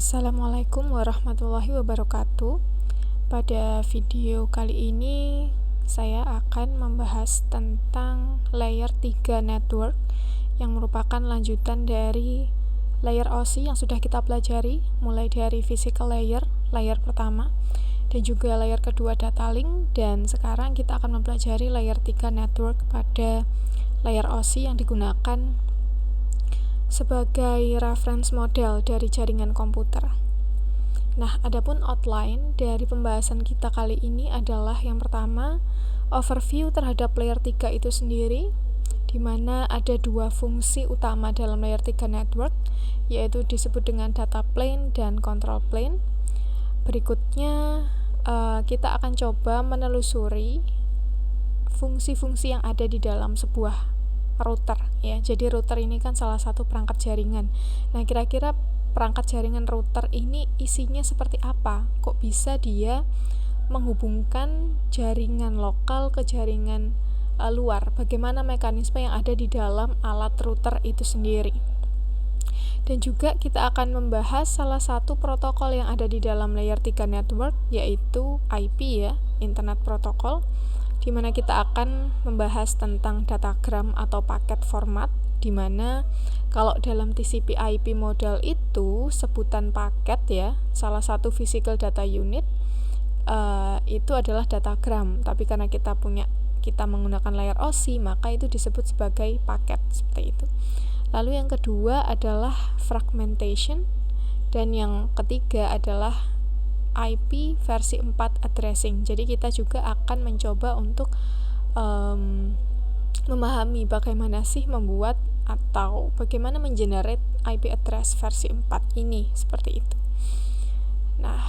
Assalamualaikum warahmatullahi wabarakatuh. Pada video kali ini saya akan membahas tentang layer 3 network yang merupakan lanjutan dari layer OSI yang sudah kita pelajari, mulai dari physical layer pertama, dan juga layer kedua data link, dan sekarang kita akan mempelajari layer 3 network pada layer OSI yang digunakan sebagai reference model dari jaringan komputer. Nah, adapun outline dari pembahasan kita kali ini adalah yang pertama, overview terhadap layer 3 itu sendiri, di mana ada dua fungsi utama dalam layer 3 network, yaitu disebut dengan data plane dan control plane. Berikutnya, kita akan coba menelusuri fungsi-fungsi yang ada di dalam sebuah router ya. Jadi router ini kan salah satu perangkat jaringan. Nah, kira-kira perangkat jaringan router ini isinya seperti apa? Kok bisa dia menghubungkan jaringan lokal ke jaringan luar? Bagaimana mekanisme yang ada di dalam alat router itu sendiri? Dan juga kita akan membahas salah satu protokol yang ada di dalam layer 3 network, yaitu IP ya, Internet Protocol, di mana kita akan membahas tentang datagram atau paket format, di mana kalau dalam TCP/IP model itu sebutan paket ya, salah satu physical data unit itu adalah datagram, tapi karena kita menggunakan layer OSI, maka itu disebut sebagai paket, seperti itu. Lalu yang kedua adalah fragmentation, dan yang ketiga adalah IP versi 4 addressing. Jadi kita juga akan mencoba untuk memahami bagaimana sih membuat atau bagaimana mengenerate IP address versi 4 ini, seperti itu. Nah,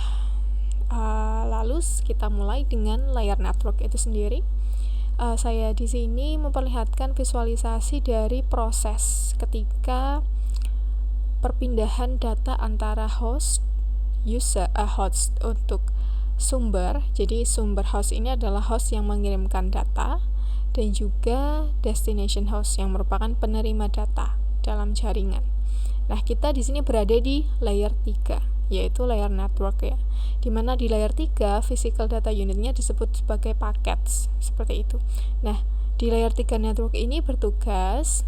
lalu kita mulai dengan layer network itu sendiri. Saya di sini memperlihatkan visualisasi dari proses ketika perpindahan data antara host untuk sumber. Jadi sumber host ini adalah host yang mengirimkan data, dan juga destination host yang merupakan penerima data dalam jaringan. Nah, kita di sini berada di layer 3, yaitu layer network ya. Dimana di layer 3 physical data unitnya disebut sebagai packets, seperti itu. Nah, di layer 3 network ini bertugas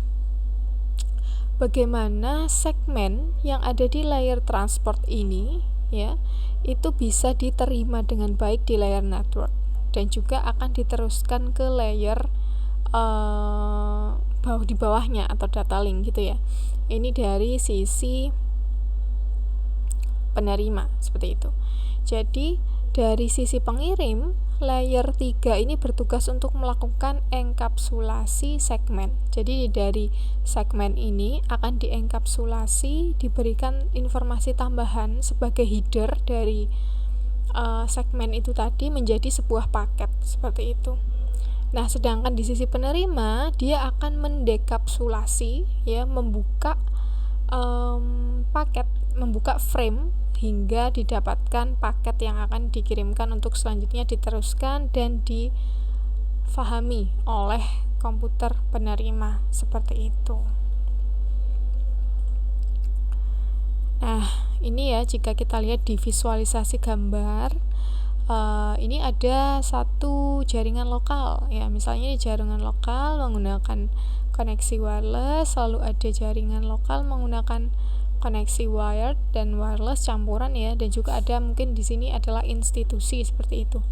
bagaimana segmen yang ada di layer transport ini ya, itu bisa diterima dengan baik di layer network, dan juga akan diteruskan ke layer di bawahnya atau data link gitu ya. Ini dari sisi penerima, seperti itu. Jadi dari sisi pengirim, layer 3 ini bertugas untuk melakukan enkapsulasi segmen. Jadi dari segmen ini akan dienkapsulasi, diberikan informasi tambahan sebagai header dari segmen itu tadi menjadi sebuah paket, seperti itu. Nah, sedangkan di sisi penerima, dia akan mendekapsulasi ya, membuka paket, membuka frame hingga didapatkan paket yang akan dikirimkan untuk selanjutnya diteruskan dan difahami oleh komputer penerima, seperti itu. Nah, ini ya, jika kita lihat di visualisasi gambar, ini ada satu jaringan lokal ya, misalnya di jaringan lokal menggunakan koneksi wireless, lalu ada jaringan lokal menggunakan koneksi wired dan wireless campuran ya, dan juga ada mungkin di sini adalah institusi, seperti itu.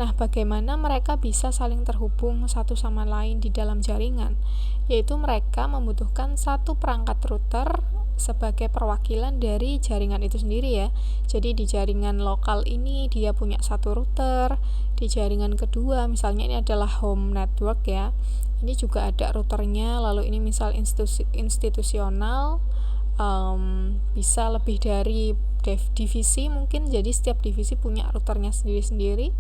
Nah, bagaimana mereka bisa saling terhubung satu sama lain di dalam jaringan? Yaitu mereka membutuhkan satu perangkat router sebagai perwakilan dari jaringan itu sendiri ya. Jadi di jaringan lokal ini dia punya satu router, di jaringan kedua misalnya ini adalah home network ya. Ini juga ada routernya, lalu ini misal institusional, bisa lebih dari divisi mungkin, jadi setiap divisi punya routernya sendiri-sendiri,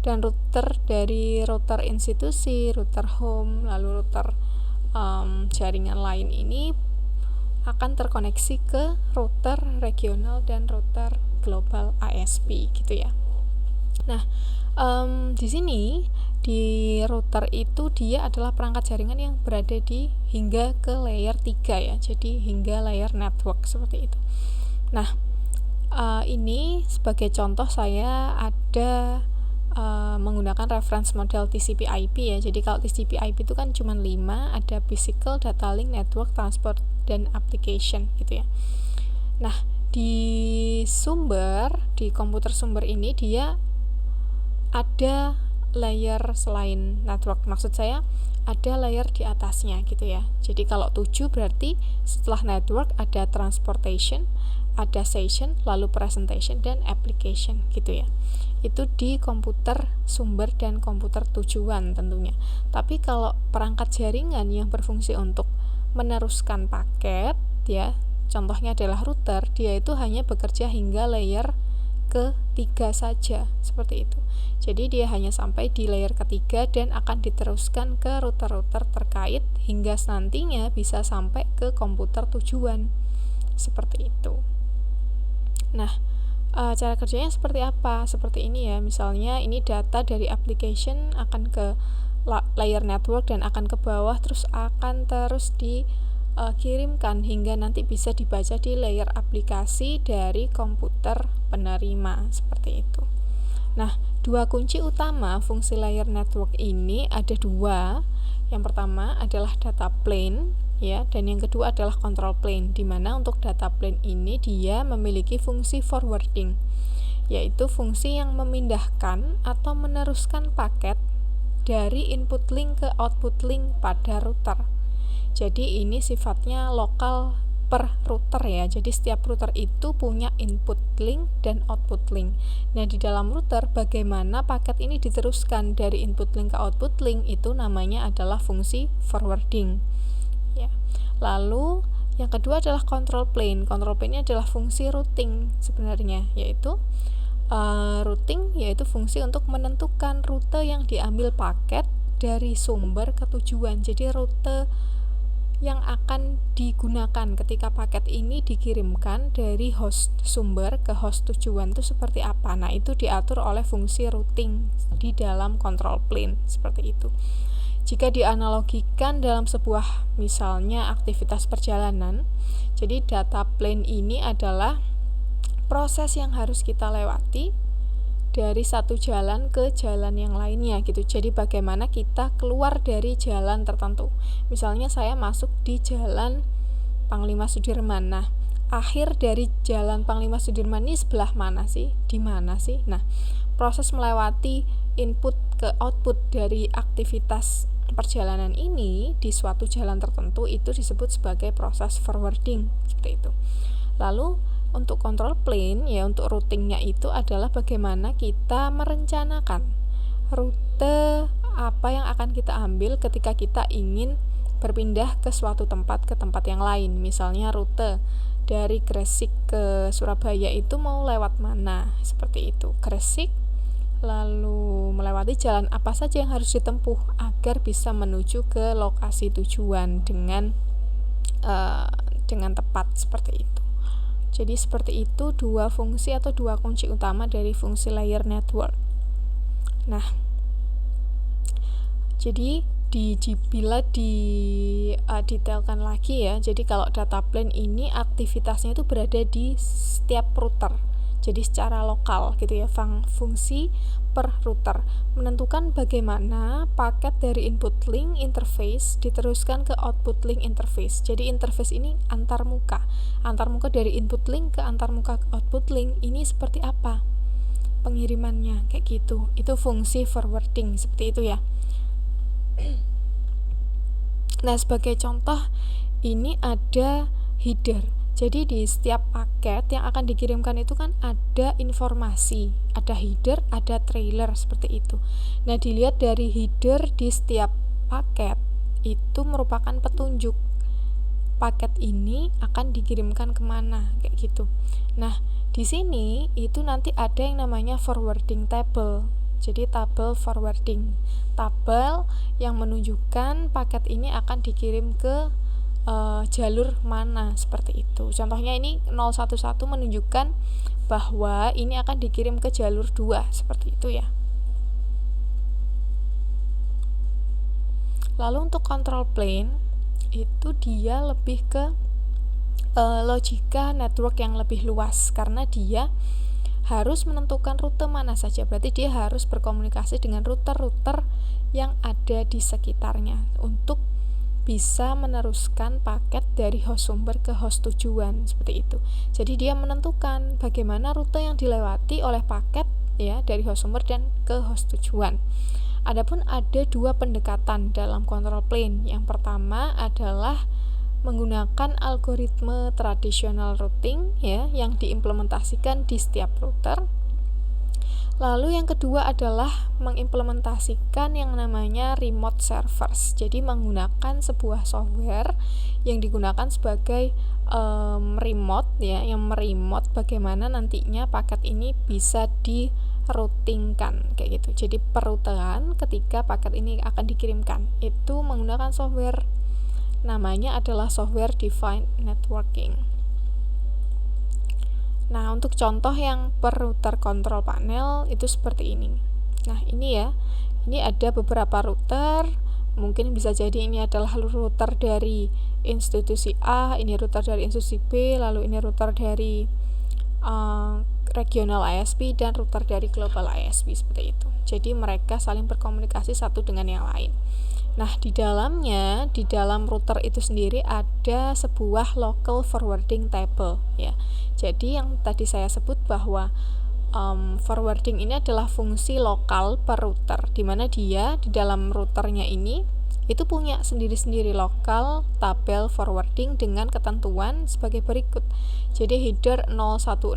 dan router dari router institusi, router home, lalu router jaringan lain ini akan terkoneksi ke router regional dan router global ISP gitu ya. Nah, di sini di router itu dia adalah perangkat jaringan yang berada di hingga ke layer 3 ya. Jadi hingga layer network, seperti itu. Nah, Ini sebagai contoh saya ada menggunakan reference model TCP/IP ya. Jadi kalau TCP/IP itu kan cuma 5, ada physical, data link, network, transport, dan application gitu ya. Nah, di komputer sumber ini dia ada layer selain network. Maksud saya ada layer di atasnya gitu ya. Jadi kalau 7 berarti setelah network ada transportation, ada session, lalu presentation, dan application gitu ya. Itu di komputer sumber dan komputer tujuan tentunya. Tapi kalau perangkat jaringan yang berfungsi untuk meneruskan paket ya, contohnya adalah router, dia itu hanya bekerja hingga layer ketiga saja, seperti itu. Jadi dia hanya sampai di layer ketiga dan akan diteruskan ke router-router terkait hingga nantinya bisa sampai ke komputer tujuan, seperti itu. Nah, cara kerjanya seperti apa? Seperti ini ya, misalnya ini data dari application akan ke layer network dan akan ke bawah, terus akan terus dikirimkan hingga nanti bisa dibaca di layer aplikasi dari komputer penerima, seperti itu. Nah, dua kunci utama fungsi layer network ini ada dua. Yang pertama adalah data plane ya, dan yang kedua adalah control plane, di mana untuk data plane ini dia memiliki fungsi forwarding, yaitu fungsi yang memindahkan atau meneruskan paket dari input link ke output link pada router. Jadi ini sifatnya lokal per router ya. Jadi setiap router itu punya input link dan output link. Nah, di dalam router bagaimana paket ini diteruskan dari input link ke output link itu namanya adalah fungsi forwarding. Ya. Lalu yang kedua adalah control plane. Control plane adalah fungsi routing sebenarnya, yaitu routing yaitu fungsi untuk menentukan rute yang diambil paket dari sumber ke tujuan. Jadi rute yang akan digunakan ketika paket ini dikirimkan dari host sumber ke host tujuan itu seperti apa. Nah, itu diatur oleh fungsi routing di dalam control plane, seperti itu. Jika dianalogikan dalam sebuah misalnya aktivitas perjalanan, jadi data plane ini adalah proses yang harus kita lewati dari satu jalan ke jalan yang lainnya gitu. Jadi bagaimana kita keluar dari jalan tertentu. Misalnya saya masuk di jalan Panglima Sudirman. Nah, akhir dari jalan Panglima Sudirman ini sebelah mana sih? Di mana sih? Nah, proses melewati input ke output dari aktivitas perjalanan ini di suatu jalan tertentu itu disebut sebagai proses forwarding, seperti itu. Lalu untuk control plane ya, untuk routingnya itu adalah bagaimana kita merencanakan rute apa yang akan kita ambil ketika kita ingin berpindah ke suatu tempat ke tempat yang lain. Misalnya rute dari Gresik ke Surabaya itu mau lewat mana, seperti itu. Gresik, lalu melewati jalan apa saja yang harus ditempuh agar bisa menuju ke lokasi tujuan dengan tepat, seperti itu. Jadi seperti itu dua fungsi atau dua kunci utama dari fungsi layer network. Nah, jadi bila detailkan lagi ya, jadi kalau data plane ini aktivitasnya itu berada di setiap router. Jadi secara lokal gitu ya, fungsi per router menentukan bagaimana paket dari input link interface diteruskan ke output link interface. Jadi interface ini antar muka dari input link ke antar muka ke output link ini seperti apa pengirimannya, kayak gitu. Itu fungsi forwarding, seperti itu ya. Nah, sebagai contoh ini ada header. Jadi di setiap paket yang akan dikirimkan itu kan ada informasi, ada header, ada trailer, seperti itu. Nah, dilihat dari header di setiap paket itu merupakan petunjuk paket ini akan dikirimkan kemana, kayak gitu. Nah, di sini itu nanti ada yang namanya forwarding table. Jadi tabel forwarding, tabel yang menunjukkan paket ini akan dikirim ke jalur mana, seperti itu. Contohnya ini 011 menunjukkan bahwa ini akan dikirim ke jalur 2, seperti itu ya. Lalu untuk control plane itu dia lebih ke logika network yang lebih luas, karena dia harus menentukan rute mana saja. Berarti dia harus berkomunikasi dengan router-router yang ada di sekitarnya untuk bisa meneruskan paket dari host sumber ke host tujuan, seperti itu. Jadi dia menentukan bagaimana rute yang dilewati oleh paket ya dari host sumber dan ke host tujuan. Adapun ada dua pendekatan dalam control plane. Yang pertama adalah menggunakan algoritma tradisional routing ya yang diimplementasikan di setiap router. Lalu yang kedua adalah mengimplementasikan yang namanya remote servers. Jadi menggunakan sebuah software yang digunakan sebagai remote ya, yang meremote bagaimana nantinya paket ini bisa di routingkan kayak gitu. Jadi perutean ketika paket ini akan dikirimkan itu menggunakan software, namanya adalah software defined networking. Nah, untuk contoh yang per router control panel itu seperti ini. Nah, ini ya. Ini ada beberapa router. Mungkin bisa jadi ini adalah router dari institusi A, ini router dari institusi B, lalu ini router dari regional ISP dan router dari global ISP seperti itu. Jadi mereka saling berkomunikasi satu dengan yang lain. Nah, di dalam router itu sendiri ada sebuah local forwarding table ya. Jadi yang tadi saya sebut bahwa forwarding ini adalah fungsi lokal per router, di mana dia di dalam routernya ini itu punya sendiri-sendiri lokal tabel forwarding dengan ketentuan sebagai berikut. Jadi header 0100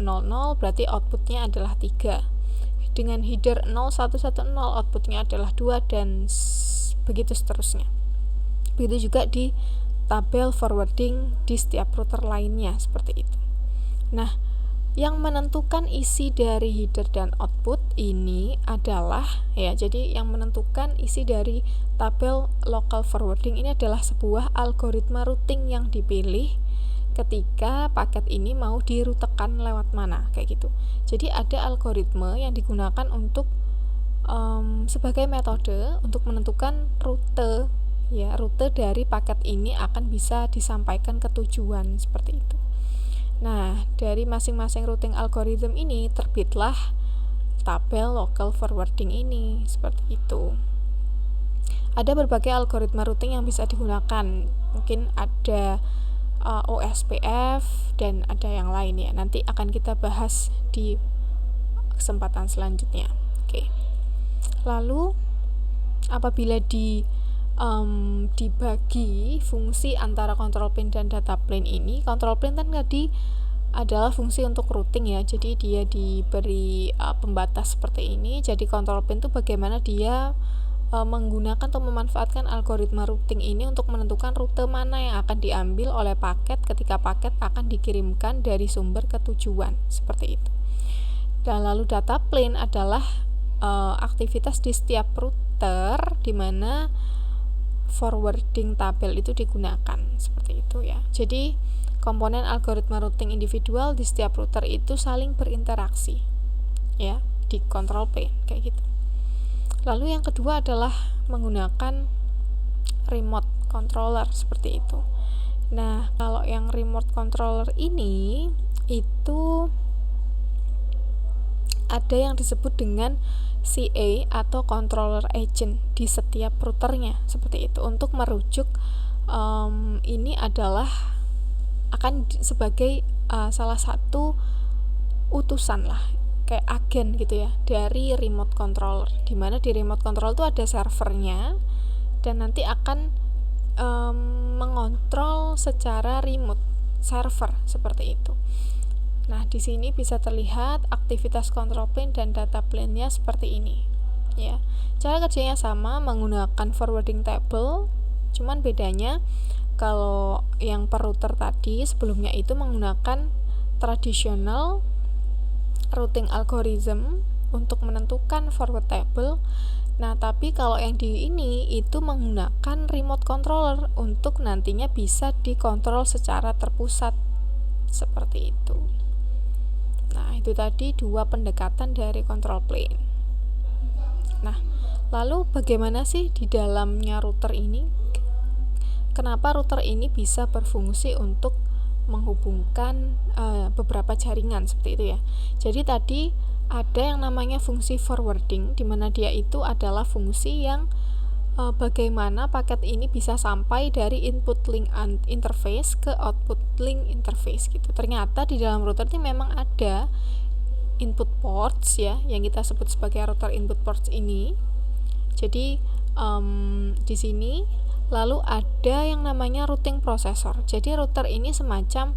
berarti outputnya adalah 3. Dengan header 0110 outputnya adalah 2 dan begitu seterusnya. Begitu juga di tabel forwarding di setiap router lainnya seperti itu. Nah, yang menentukan isi dari header dan output ini adalah ya, jadi yang menentukan isi dari tabel local forwarding ini adalah sebuah algoritma routing yang dipilih ketika paket ini mau dirutekan lewat mana kayak gitu. Jadi ada algoritma yang digunakan untuk sebagai metode untuk menentukan rute ya, rute dari paket ini akan bisa disampaikan ke tujuan seperti itu. Nah, dari masing-masing routing algorithm ini terbitlah tabel local forwarding ini seperti itu. Ada berbagai algoritma routing yang bisa digunakan. Mungkin ada OSPF dan ada yang lain ya. Nanti akan kita bahas di kesempatan selanjutnya. Oke. Lalu apabila dibagi fungsi antara control plane dan data plane ini, control plane kan tadi adalah fungsi untuk routing ya, jadi dia diberi pembatas seperti ini. Jadi control plane itu bagaimana dia menggunakan atau memanfaatkan algoritma routing ini untuk menentukan rute mana yang akan diambil oleh paket ketika paket akan dikirimkan dari sumber ke tujuan seperti itu. Dan lalu data plane adalah aktivitas di setiap router di mana forwarding tabel itu digunakan seperti itu ya. Jadi komponen algoritma routing individual di setiap router itu saling berinteraksi ya di control plane kayak gitu. Lalu yang kedua adalah menggunakan remote controller seperti itu. Nah, kalau yang remote controller ini itu ada yang disebut dengan CA atau controller agent di setiap routernya seperti itu. Untuk merujuk ini adalah akan sebagai salah satu utusan lah, kayak agen gitu ya dari remote controller, dimana di remote control itu ada servernya dan nanti akan mengontrol secara remote server seperti itu. Nah, di sini bisa terlihat aktivitas control plane dan data plane-nya seperti ini. Ya. Cara kerjanya sama, menggunakan forwarding table, cuman bedanya kalau yang per router tadi sebelumnya itu menggunakan traditional routing algorithm untuk menentukan forward table. Nah, tapi kalau yang di ini itu menggunakan remote controller untuk nantinya bisa dikontrol secara terpusat seperti itu. Nah, itu tadi dua pendekatan dari control plane. Nah, lalu bagaimana sih di dalamnya router ini? Kenapa router ini bisa berfungsi untuk menghubungkan beberapa jaringan seperti itu ya. Jadi tadi ada yang namanya fungsi forwarding, di mana dia itu adalah fungsi yang bagaimana paket ini bisa sampai dari input link interface ke output link interface gitu. Ternyata di dalam router ini memang ada input ports ya, yang kita sebut sebagai router input ports ini. Jadi di sini lalu ada yang namanya routing processor. Jadi router ini semacam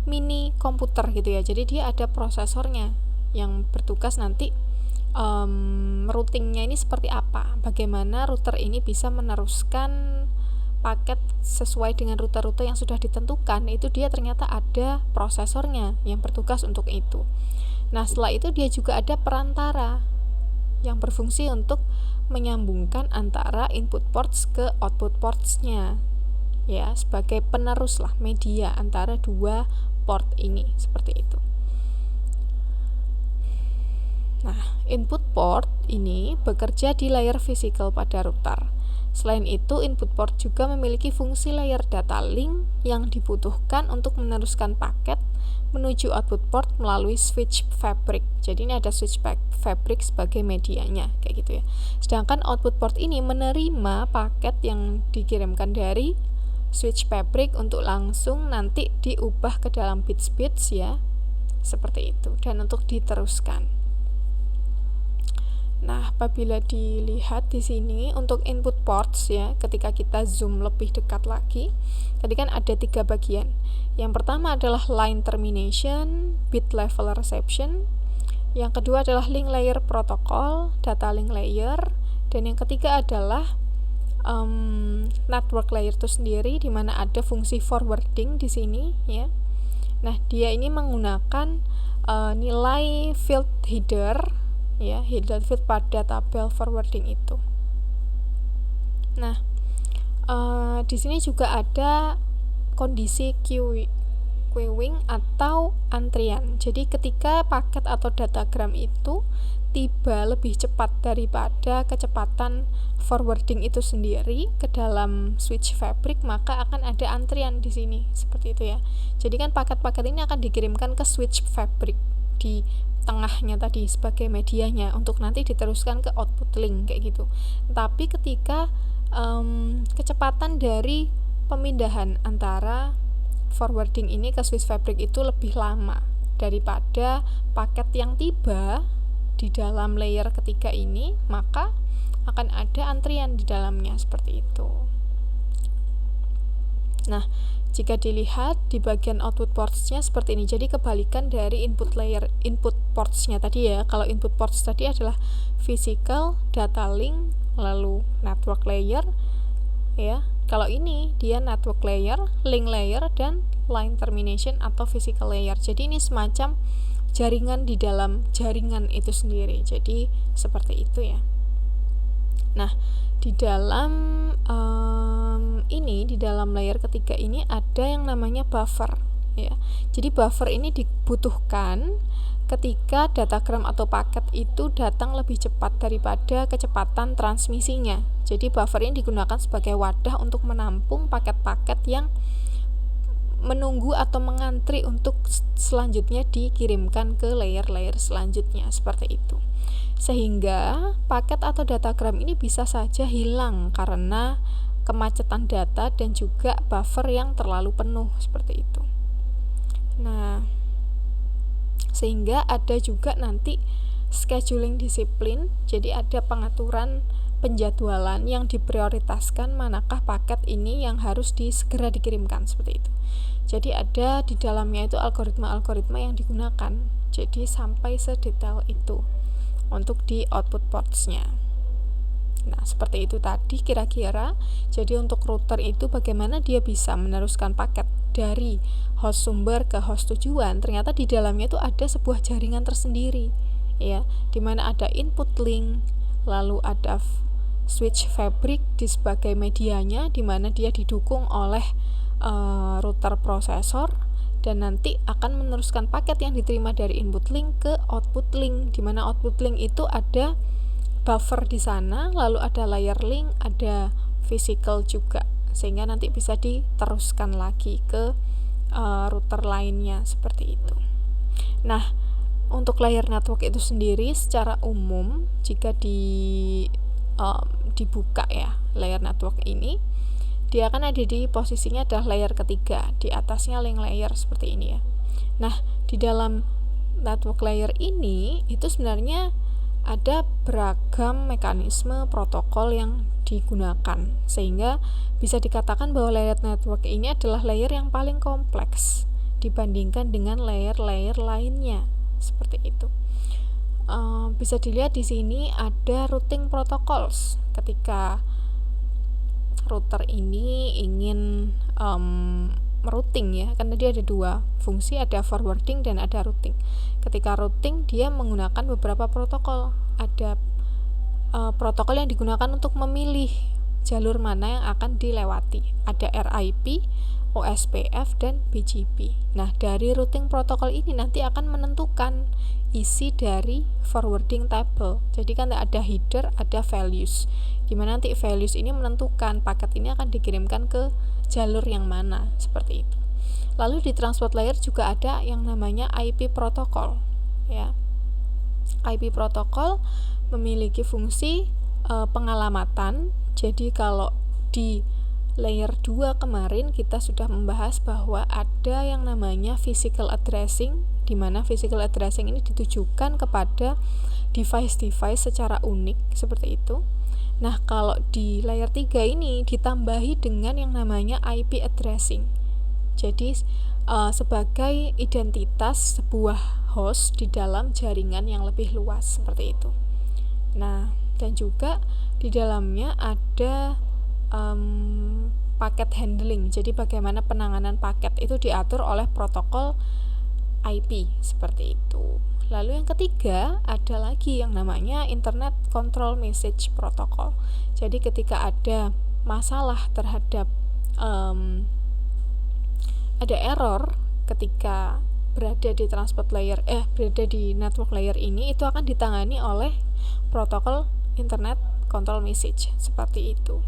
mini komputer gitu ya. Jadi dia ada prosesornya yang bertugas nanti routingnya ini seperti apa, bagaimana router ini bisa meneruskan paket sesuai dengan rute-rute yang sudah ditentukan. Itu dia ternyata ada prosesornya yang bertugas untuk itu. Nah, setelah itu dia juga ada perantara yang berfungsi untuk menyambungkan antara input ports ke output ports-nya ya, sebagai penerus lah, media antara dua port ini, seperti itu. Nah, input port ini bekerja di layer physical pada router. Selain itu, input port juga memiliki fungsi layer data link yang dibutuhkan untuk meneruskan paket menuju output port melalui switch fabric. Jadi ini ada switch fabric sebagai medianya, kayak gitu ya. Sedangkan output port ini menerima paket yang dikirimkan dari switch fabric untuk langsung nanti diubah ke dalam bits ya, seperti itu, dan untuk diteruskan. Nah, apabila dilihat di sini untuk input ports ya, ketika kita zoom lebih dekat lagi, tadi kan ada 3 bagian. Yang pertama adalah line termination, bit level reception. Yang kedua adalah link layer protocol, data link layer, dan yang ketiga adalah network layer itu sendiri, di mana ada fungsi forwarding di sini ya. Nah, dia ini menggunakan nilai field header ya, header field pada tabel forwarding itu. Nah, di sini juga ada kondisi queuing atau antrian. Jadi ketika paket atau datagram itu tiba lebih cepat daripada kecepatan forwarding itu sendiri ke dalam switch fabric, maka akan ada antrian di sini, seperti itu ya. Jadi kan paket-paket ini akan dikirimkan ke switch fabric di tengahnya tadi sebagai medianya untuk nanti diteruskan ke output link kayak gitu. Tapi ketika kecepatan dari pemindahan antara forwarding ini ke switch fabric itu lebih lama daripada paket yang tiba di dalam layer ketiga ini, maka akan ada antrian di dalamnya, seperti itu. Nah, jika dilihat di bagian output ports-nya seperti ini. Jadi kebalikan dari input ports-nya tadi ya. Kalau input ports tadi adalah physical, data link, lalu network layer ya. Kalau ini dia network layer, link layer, dan line termination atau physical layer. Jadi ini semacam jaringan di dalam jaringan itu sendiri. Jadi seperti itu ya. Nah, di dalam di dalam layer ketiga ini ada yang namanya buffer ya. Jadi buffer ini dibutuhkan ketika datagram atau paket itu datang lebih cepat daripada kecepatan transmisinya. Jadi buffer ini digunakan sebagai wadah untuk menampung paket-paket yang menunggu atau mengantri untuk selanjutnya dikirimkan ke layer-layer selanjutnya, seperti itu. Sehingga paket atau datagram ini bisa saja hilang karena kemacetan data dan juga buffer yang terlalu penuh, seperti itu. Nah, sehingga ada juga nanti scheduling disiplin. Jadi ada pengaturan penjadwalan yang diprioritaskan manakah paket ini yang harus segera dikirimkan, seperti itu. Jadi ada di dalamnya itu algoritma-algoritma yang digunakan. Jadi sampai sedetail itu untuk di output ports-nya. Nah, seperti itu tadi kira-kira. Jadi untuk router itu bagaimana dia bisa meneruskan paket dari host sumber ke host tujuan. Ternyata di dalamnya itu ada sebuah jaringan tersendiri ya, di mana ada input link, lalu ada switch fabric di sebagai medianya, di mana dia didukung oleh router prosesor, dan nanti akan meneruskan paket yang diterima dari input link ke output link, di mana output link itu ada buffer di sana, lalu ada layer link, ada physical juga, sehingga nanti bisa diteruskan lagi ke router lainnya seperti itu. Nah, untuk layer network itu sendiri secara umum jika dibuka ya layer network ini, dia akan ada di posisinya adalah layer ketiga, di atasnya link layer seperti ini ya. Nah, di dalam network layer ini itu sebenarnya ada beragam mekanisme protokol yang digunakan, sehingga bisa dikatakan bahwa layer network ini adalah layer yang paling kompleks dibandingkan dengan layer-layer lainnya seperti itu. Bisa dilihat di sini ada routing protocols. Ketika router ini ingin merouting ya, karena dia ada dua fungsi, ada forwarding dan ada routing. Ketika routing dia menggunakan beberapa protokol. Ada protokol yang digunakan untuk memilih jalur mana yang akan dilewati. Ada RIP, OSPF, dan BGP. Nah, dari routing protokol ini nanti akan menentukan isi dari forwarding table. Jadi kan ada header, ada values. Gimana nanti values ini menentukan paket ini akan dikirimkan ke jalur yang mana, seperti itu. Lalu di transport layer juga ada yang namanya IP protokol ya. IP protokol memiliki fungsi pengalamatan. Jadi kalau di layer 2 kemarin kita sudah membahas bahwa ada yang namanya physical addressing, di mana physical addressing ini ditujukan kepada device-device secara unik seperti itu. Nah, kalau di layer 3 ini ditambahi dengan yang namanya IP addressing. Jadi sebagai identitas sebuah host di dalam jaringan yang lebih luas seperti itu. Nah, dan juga di dalamnya ada paket handling. Jadi bagaimana penanganan paket itu diatur oleh protokol IP seperti itu. Lalu yang ketiga ada lagi yang namanya Internet Control Message Protocol. Jadi ketika ada masalah terhadap ada error ketika berada di transport layer berada di network layer ini, itu akan ditangani oleh protokol Internet Control Message seperti itu.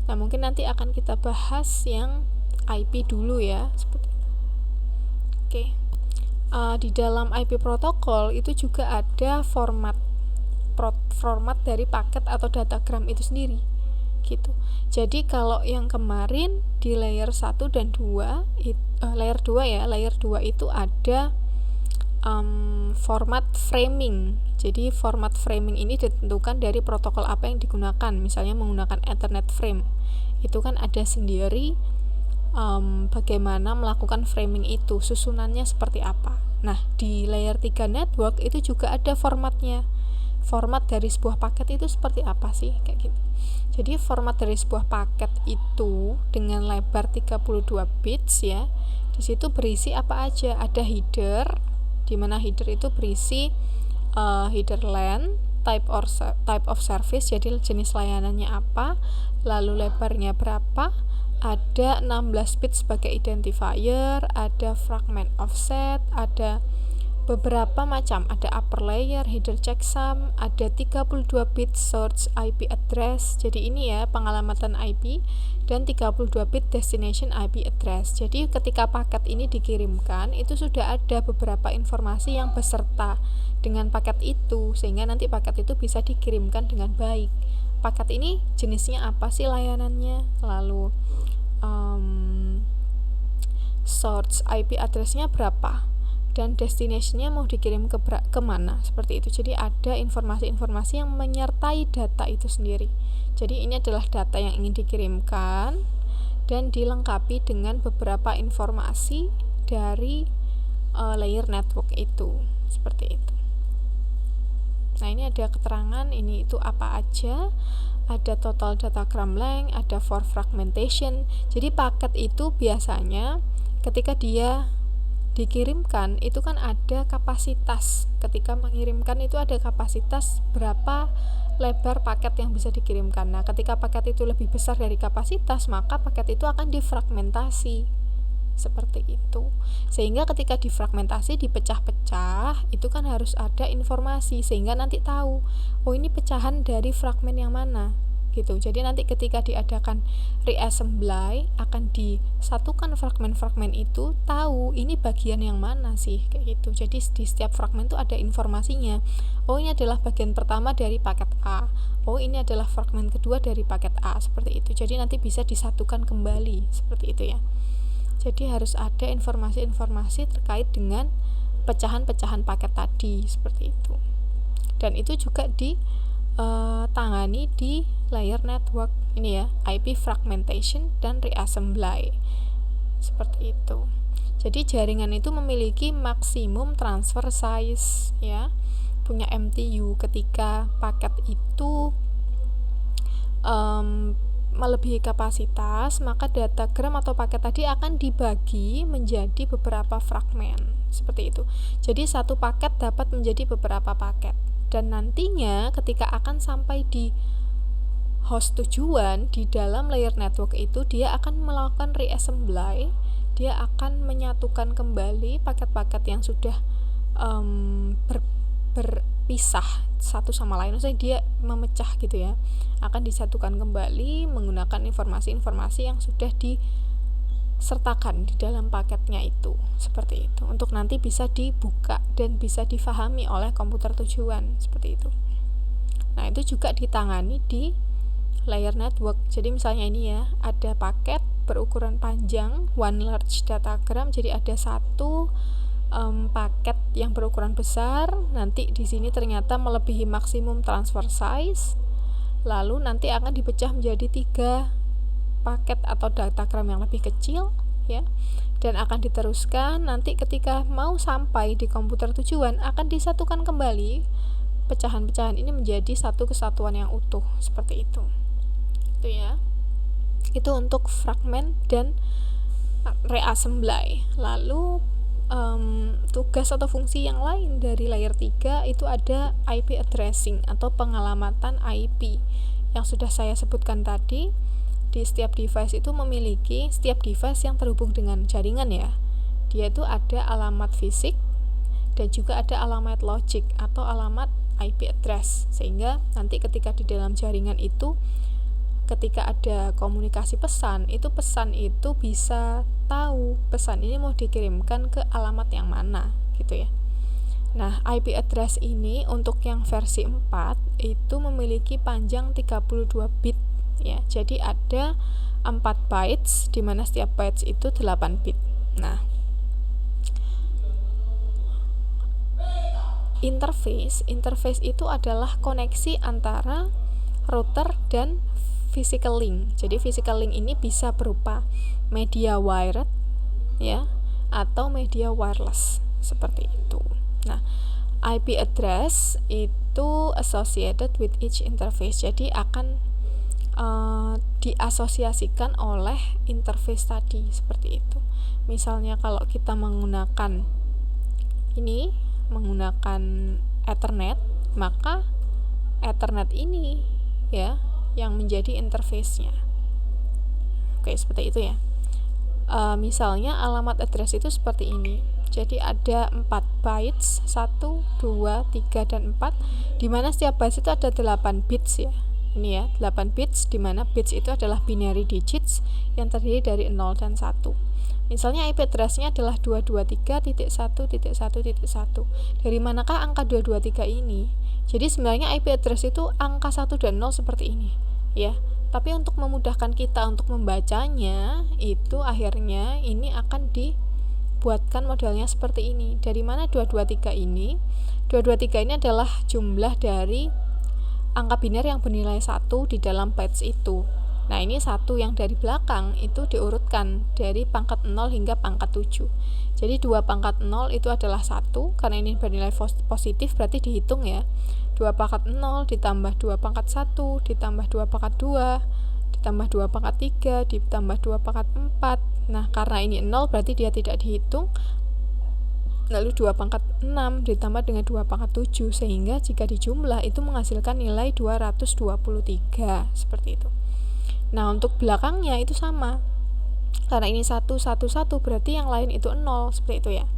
Nah, mungkin nanti akan kita bahas yang IP dulu ya, seperti itu. Oke. Di dalam IP protokol itu juga ada format dari paket atau datagram itu sendiri gitu. Jadi kalau yang kemarin di layer 1 dan 2 layer 2 ya, layer 2 itu ada format framing. Jadi format framing ini ditentukan dari protokol apa yang digunakan. Misalnya menggunakan Ethernet frame, itu kan ada sendiri bagaimana melakukan framing itu, susunannya seperti apa. Nah, di layer 3 network itu juga ada formatnya. Format dari sebuah paket itu seperti apa sih, kayak gitu. Jadi format dari sebuah paket itu dengan lebar 32 bits ya. Di situ berisi apa aja? Ada header, di mana header itu berisi header LAN, type of service, jadi jenis layanannya apa, lalu lebarnya berapa, ada 16 bit sebagai identifier, ada fragment offset, ada beberapa macam, ada upper layer, header checksum, ada 32 bit source IP address. Jadi ini ya pengalamatan IP, dan 32 bit destination IP address. Jadi ketika paket ini dikirimkan, itu sudah ada beberapa informasi yang beserta dengan paket itu, sehingga nanti paket itu bisa dikirimkan dengan baik. Paket ini jenisnya apa sih, layanannya, lalu source IP addressnya berapa, dan destination-nya mau dikirim ke mana, seperti itu. Jadi ada informasi-informasi yang menyertai data itu sendiri. Jadi ini adalah data yang ingin dikirimkan dan dilengkapi dengan beberapa informasi dari layer network itu, seperti itu. Nah, ini ada keterangan ini itu apa aja. Ada total datagram length, ada for fragmentation. Jadi paket itu biasanya ketika dia dikirimkan itu kan ada kapasitas. Ketika mengirimkan itu ada kapasitas berapa lebar paket yang bisa dikirimkan. Nah, ketika paket itu lebih besar dari kapasitas, maka paket itu akan difragmentasi. Seperti itu. Sehingga ketika difragmentasi, dipecah-pecah, itu kan harus ada informasi sehingga nanti tahu, oh ini pecahan dari fragmen yang mana gitu. Jadi nanti ketika diadakan reassembly akan disatukan fragmen-fragmen itu, tahu ini bagian yang mana sih, kayak gitu. Jadi di setiap fragmen itu ada informasinya. Oh, ini adalah bagian pertama dari paket A. Oh, ini adalah fragmen kedua dari paket A, seperti itu. Jadi nanti bisa disatukan kembali, seperti itu ya. Jadi harus ada informasi-informasi terkait dengan pecahan-pecahan paket tadi, seperti itu. Dan itu juga ditangani di layer network ini ya, IP fragmentation dan reassembly, seperti itu. Jadi jaringan itu memiliki maksimum transfer size ya, punya MTU. Ketika paket itu melebihi kapasitas, maka datagram atau paket tadi akan dibagi menjadi beberapa fragmen, seperti itu. Jadi satu paket dapat menjadi beberapa paket, dan nantinya ketika akan sampai di host tujuan di dalam layer network itu, dia akan melakukan reassembly, dia akan menyatukan kembali paket-paket yang sudah berpisah satu sama lain, maksudnya dia memecah gitu ya, akan disatukan kembali menggunakan informasi-informasi yang sudah disertakan di dalam paketnya itu, seperti itu, untuk nanti bisa dibuka dan bisa difahami oleh komputer tujuan, seperti itu. Nah, itu juga ditangani di layer network. Jadi misalnya ini ya, ada paket berukuran panjang, one large datagram, jadi ada satu paket yang berukuran besar, nanti di sini ternyata melebihi maksimum transfer size, lalu nanti akan dipecah menjadi 3 paket atau datagram yang lebih kecil ya, dan akan diteruskan nanti ketika mau sampai di komputer tujuan akan disatukan kembali pecahan-pecahan ini menjadi satu kesatuan yang utuh, seperti itu ya. Itu untuk fragmen dan reassembly. Lalu tugas atau fungsi yang lain dari layer 3 itu ada IP addressing atau pengalamatan IP yang sudah saya sebutkan tadi. Di setiap device itu memiliki, setiap device yang terhubung dengan jaringan ya, dia itu ada alamat fisik dan juga ada alamat logik atau alamat IP address, sehingga nanti ketika di dalam jaringan itu ketika ada komunikasi pesan itu bisa tahu pesan ini mau dikirimkan ke alamat yang mana gitu ya. Nah, IP address ini untuk yang versi 4 itu memiliki panjang 32 bit ya. Jadi ada 4 bytes di mana setiap bytes itu 8 bit. Nah, interface itu adalah koneksi antara router dan physical link. Jadi physical link ini bisa berupa media wired ya atau media wireless, seperti itu. Nah, IP address itu associated with each interface. Jadi akan diasosiasikan oleh interface tadi, seperti itu. Misalnya kalau kita menggunakan Ethernet, maka Ethernet ini ya yang menjadi interface-nya. Oke, seperti itu ya. Misalnya alamat address itu seperti ini. Jadi ada 4 bytes, 1, 2, 3, dan 4, di mana setiap bytes itu ada 8 bits ya. Ini ya, 8 bits, di mana bits itu adalah binary digits yang terdiri dari 0 dan 1. Misalnya IP address-nya adalah 223.1.1.1. Dari manakah angka 223 ini? Jadi sebenarnya IP address itu angka 1 dan 0 seperti ini ya. Tapi untuk memudahkan kita untuk membacanya, itu akhirnya ini akan dibuatkan modelnya seperti ini. Dari mana 223 ini? 223 ini adalah jumlah dari angka biner yang bernilai 1 di dalam bytes itu. Nah, ini 1 yang dari belakang itu diurutkan dari pangkat 0 hingga pangkat 7. Jadi 2 pangkat 0 itu adalah 1, karena ini bernilai positif berarti dihitung ya. 2 pangkat 0 ditambah 2 pangkat 1 ditambah 2 pangkat 2 ditambah 2 pangkat 3 ditambah 2 pangkat 4. Nah, karena ini 0 berarti dia tidak dihitung. Lalu 2 pangkat 6 ditambah dengan 2 pangkat 7, sehingga jika dijumlah itu menghasilkan nilai 223, seperti itu. Nah, untuk belakangnya itu sama. Karena ini 1, 1, 1 berarti yang lain itu 0, seperti itu ya.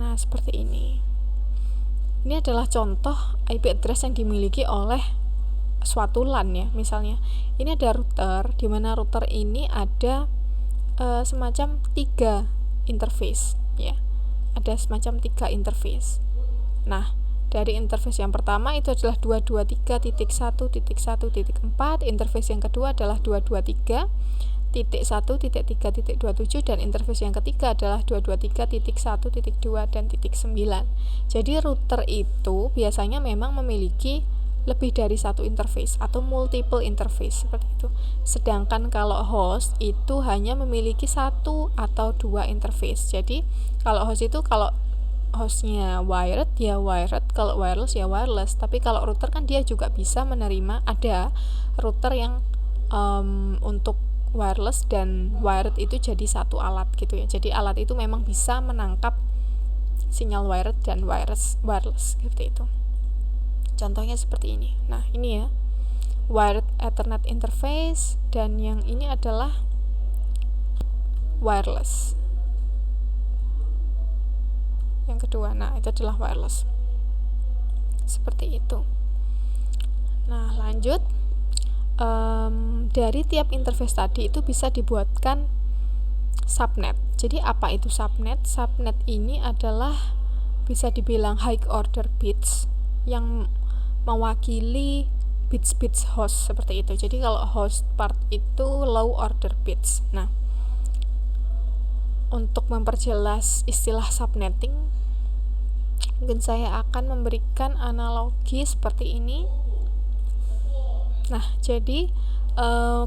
Nah, seperti ini. Ini adalah contoh IP address yang dimiliki oleh suatu LAN ya, misalnya ini ada router, di mana router ini ada semacam 3 interface ya, ada semacam 3 interface. Nah, dari interface yang pertama itu adalah 223.1.1.4, interface yang kedua adalah 223.1.3.27, dan interface yang ketiga adalah 223.1.2 dan .9. Jadi router itu biasanya memang memiliki lebih dari satu interface atau multiple interface seperti itu. Sedangkan kalau host itu hanya memiliki satu atau dua interface. Jadi kalau host itu, kalau hostnya wired ya wired, kalau wireless ya wireless. Tapi kalau router kan dia juga bisa menerima, ada router yang untuk wireless dan wired itu jadi satu alat gitu ya. Jadi alat itu memang bisa menangkap sinyal wired dan wireless seperti itu. Contohnya seperti ini. Nah, ini ya, wired Ethernet interface, dan yang ini adalah wireless. Yang kedua, nah itu adalah wireless. Seperti itu. Nah, lanjut. Dari tiap interface tadi itu bisa dibuatkan subnet. Jadi apa itu subnet? Subnet ini adalah bisa dibilang high order bits yang mewakili bits host seperti itu. Jadi kalau host part itu low order bits. Nah, untuk memperjelas istilah subnetting, mungkin saya akan memberikan analogi seperti ini. Nah, jadi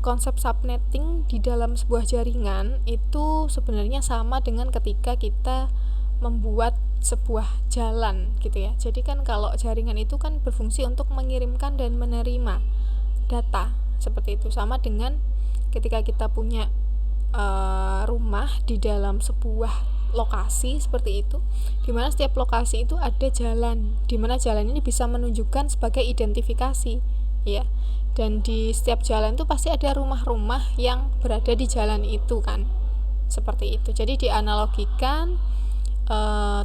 konsep subnetting di dalam sebuah jaringan itu sebenarnya sama dengan ketika kita membuat sebuah jalan gitu ya. Jadi kan kalau jaringan itu kan berfungsi untuk mengirimkan dan menerima data seperti itu. Sama dengan ketika kita punya rumah di dalam sebuah lokasi seperti itu, dimana setiap lokasi itu ada jalan, dimana jalan ini bisa menunjukkan sebagai identifikasi ya. Dan di setiap jalan itu pasti ada rumah-rumah yang berada di jalan itu kan, seperti itu. Jadi dianalogikan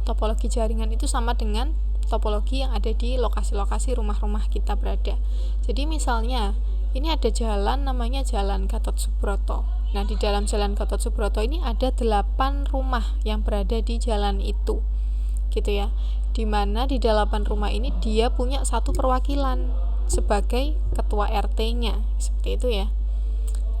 topologi jaringan itu sama dengan topologi yang ada di lokasi-lokasi rumah-rumah kita berada. Jadi misalnya ini ada jalan namanya Jalan Gatot Subroto. Nah, di dalam Jalan Gatot Subroto ini ada 8 rumah yang berada di jalan itu gitu ya, dimana di 8 rumah ini dia punya satu perwakilan sebagai ketua RT-nya seperti itu ya.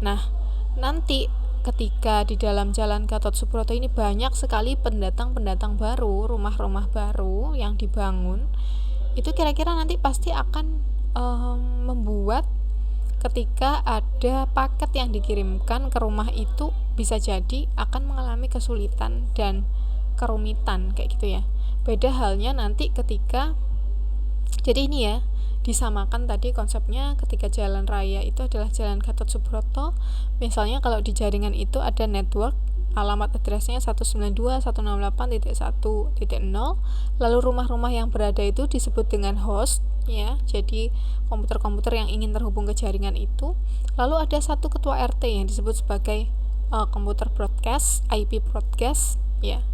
Nah, nanti ketika di dalam Jalan Gatot Subroto ini banyak sekali pendatang-pendatang baru, rumah-rumah baru yang dibangun, itu kira-kira nanti pasti akan membuat ketika ada paket yang dikirimkan ke rumah itu bisa jadi akan mengalami kesulitan dan kerumitan kayak gitu ya. Beda halnya nanti ketika, jadi ini ya, disamakan tadi konsepnya ketika jalan raya itu adalah Jalan Gatot Subroto. Misalnya kalau di jaringan itu ada network, alamat addressnya 192.168.1.0, lalu rumah-rumah yang berada itu disebut dengan host ya, jadi komputer-komputer yang ingin terhubung ke jaringan itu. Lalu ada satu ketua RT yang disebut sebagai komputer broadcast, IP broadcast ya.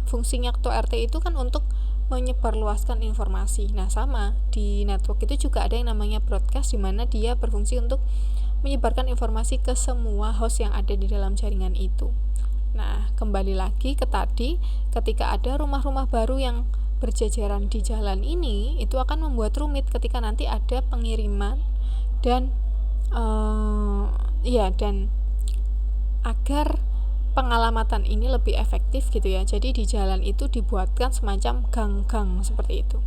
Fungsinya ketua RT itu kan untuk menyebarluaskan informasi. Nah, sama di network itu juga ada yang namanya broadcast, di mana dia berfungsi untuk menyebarkan informasi ke semua host yang ada di dalam jaringan itu. Nah, kembali lagi ke tadi, ketika ada rumah-rumah baru yang berjajaran di jalan ini, itu akan membuat rumit ketika nanti ada pengiriman dan dan agar pengalamatan ini lebih efektif gitu ya. Jadi di jalan itu dibuatkan semacam gang-gang seperti itu.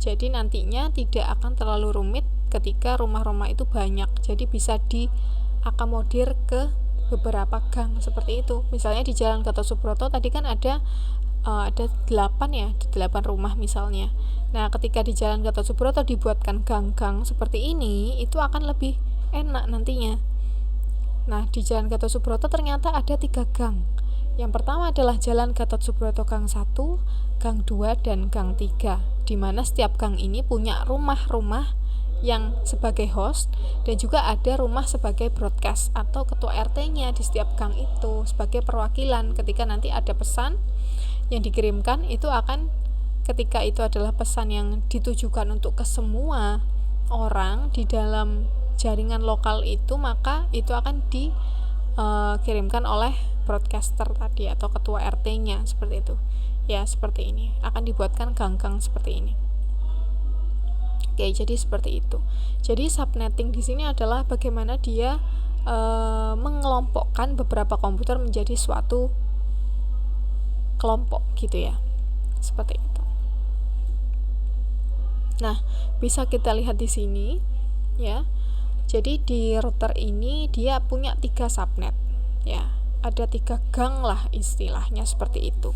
Jadi nantinya tidak akan terlalu rumit ketika rumah-rumah itu banyak. Jadi bisa diakomodir ke beberapa gang seperti itu. Misalnya di Jalan Gatot Subroto tadi kan ada 8 ya, 8 rumah misalnya. Nah, ketika di Jalan Gatot Subroto dibuatkan gang-gang seperti ini, itu akan lebih enak nantinya. Nah, di Jalan Gatot Subroto ternyata ada 3 gang. Yang pertama adalah Jalan Gatot Subroto Gang 1, Gang 2, dan Gang 3, di mana setiap gang ini punya rumah-rumah yang sebagai host, dan juga ada rumah sebagai broadcast atau ketua RT-nya di setiap gang itu sebagai perwakilan. Ketika nanti ada pesan yang dikirimkan, itu akan, ketika itu adalah pesan yang ditujukan untuk ke semua orang di dalam jaringan lokal itu, maka itu akan dikirimkan oleh broadcaster tadi atau ketua RT-nya, seperti itu. Ya, seperti ini. Akan dibuatkan gang-gang seperti ini. Oke, jadi seperti itu. Jadi subnetting di sini adalah bagaimana dia mengelompokkan beberapa komputer menjadi suatu kelompok gitu ya. Seperti itu. Nah, bisa kita lihat di sini ya. Jadi di router ini dia punya 3 subnet ya. Ada 3 gang lah istilahnya seperti itu.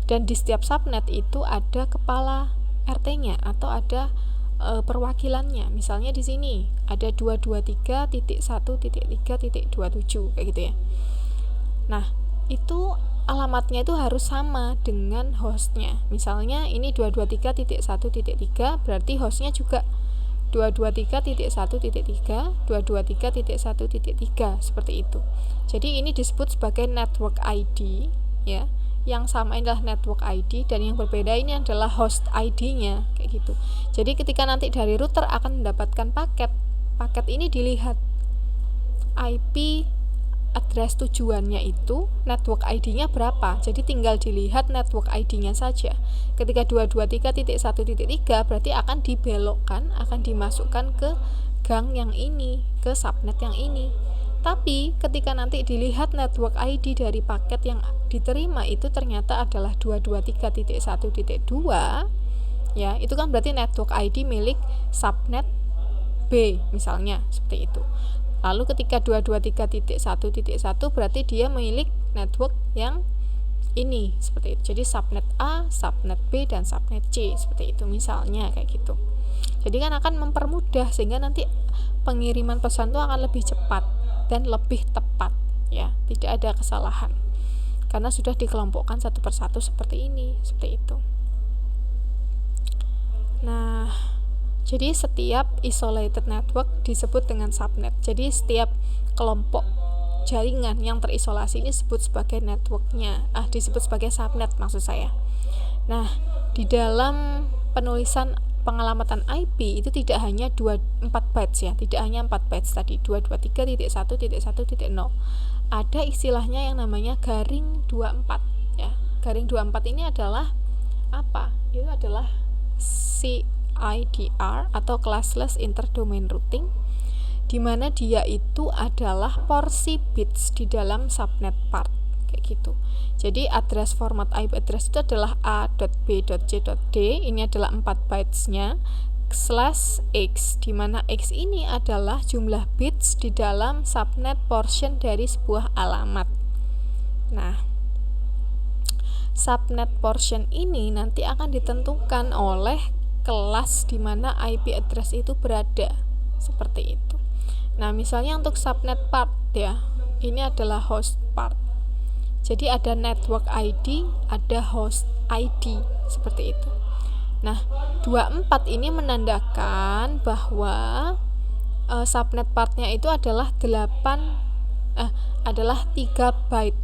Dan di setiap subnet itu ada kepala RT-nya atau ada perwakilannya. Misalnya di sini ada 223.1.3.27 kayak gitu ya. Nah, itu alamatnya itu harus sama dengan hostnya. Misalnya ini 223.1.3, berarti hostnya juga 223.1.3, 223.1.3 seperti itu. Jadi ini disebut sebagai network ID ya. Yang sama adalah network ID dan yang berbeda ini adalah host ID-nya kayak gitu. Jadi ketika nanti dari router akan mendapatkan paket ini dilihat IP address tujuannya itu network ID-nya berapa. Jadi tinggal dilihat network ID-nya saja. Ketika 223.1.3 berarti akan dibelokkan, akan dimasukkan ke gang yang ini, ke subnet yang ini. Tapi ketika nanti dilihat network ID dari paket yang diterima itu ternyata adalah 223.1.2 ya, itu kan berarti network ID milik subnet B misalnya, seperti itu. Lalu ketika 223.1.1 berarti dia milik network yang ini, seperti itu. Jadi subnet A, subnet B, dan subnet C, seperti itu misalnya kayak gitu. Jadi kan akan mempermudah sehingga nanti pengiriman pesan itu akan lebih cepat dan lebih tepat ya, tidak ada kesalahan karena sudah dikelompokkan satu persatu seperti ini, seperti itu. Nah, jadi setiap isolated network disebut dengan subnet. Jadi setiap kelompok jaringan yang terisolasi ini disebut sebagai networknya, disebut sebagai subnet maksud saya. Nah, di dalam penulisan pengalamatan IP itu tidak hanya 4 bytes ya, tidak hanya 4 bytes tadi, 223.1.1.0. Ada istilahnya yang namanya garing 24 ya. Garing 24 ini adalah apa? Itu adalah CIDR atau classless interdomain routing, di mana dia itu adalah porsi bits di dalam subnet part kayak gitu. Jadi address format IP address itu adalah a.b.c.d, ini adalah 4 bytes-nya /x, di mana x ini adalah jumlah bits di dalam subnet portion dari sebuah alamat. Nah, subnet portion ini nanti akan ditentukan oleh kelas di mana IP address itu berada, seperti itu. Nah, misalnya untuk subnet part ya, ini adalah host part. Jadi ada network ID, ada host ID, seperti itu. Nah, 24 ini menandakan bahwa subnet partnya itu adalah 3 byte